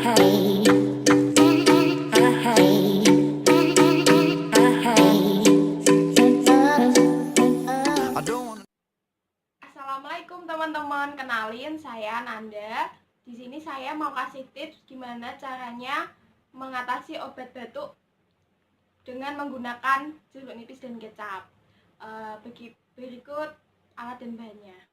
Assalamualaikum teman-teman, kenalin saya Nanda. Di sini saya mau kasih tips gimana caranya mengatasi obat batuk dengan menggunakan jeruk nipis dan kecap. Berikut alat dan bahannya.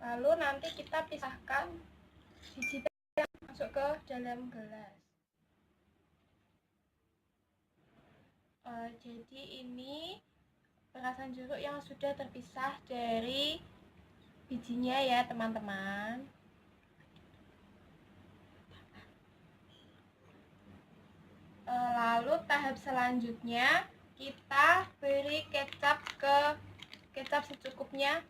Lalu nanti kita pisahkan biji yang masuk ke dalam gelas. Jadi ini perasan jeruk yang sudah terpisah dari bijinya ya teman-teman. Lalu tahap selanjutnya kita beri kecap secukupnya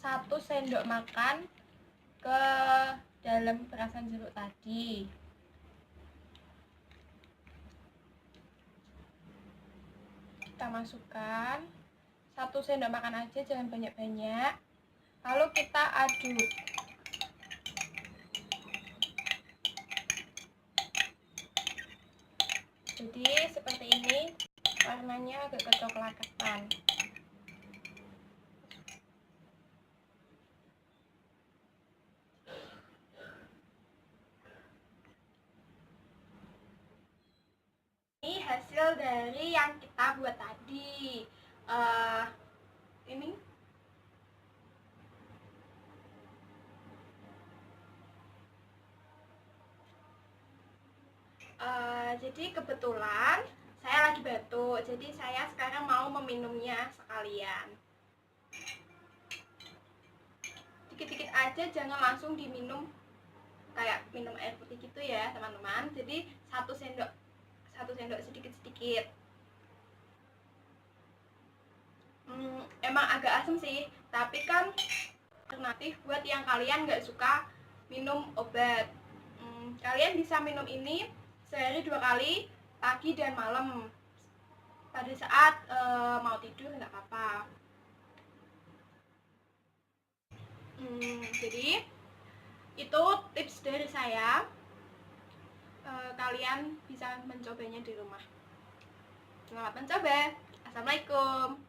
1 sendok makan ke dalam perasan jeruk tadi. Kita masukkan 1 sendok makan aja, jangan banyak-banyak. Lalu kita aduk. Jadi seperti ini, warnanya agak kecoklatan. Ini hasil dari yang kita buat tadi. Ini jadi kebetulan saya lagi batuk, jadi saya sekarang mau meminumnya sekalian. Dikit-dikit aja, jangan langsung diminum kayak minum air putih gitu ya teman-teman. Jadi 1 sendok sedikit-sedikit. Emang agak asam sih, tapi kan alternatif buat yang kalian nggak suka minum obat. Kalian bisa minum ini sehari 2 kali, pagi dan malam. Pada saat mau tidur nggak apa-apa. Jadi itu tips dari saya. Kalian bisa mencobanya di rumah. Selamat mencoba. Assalamualaikum.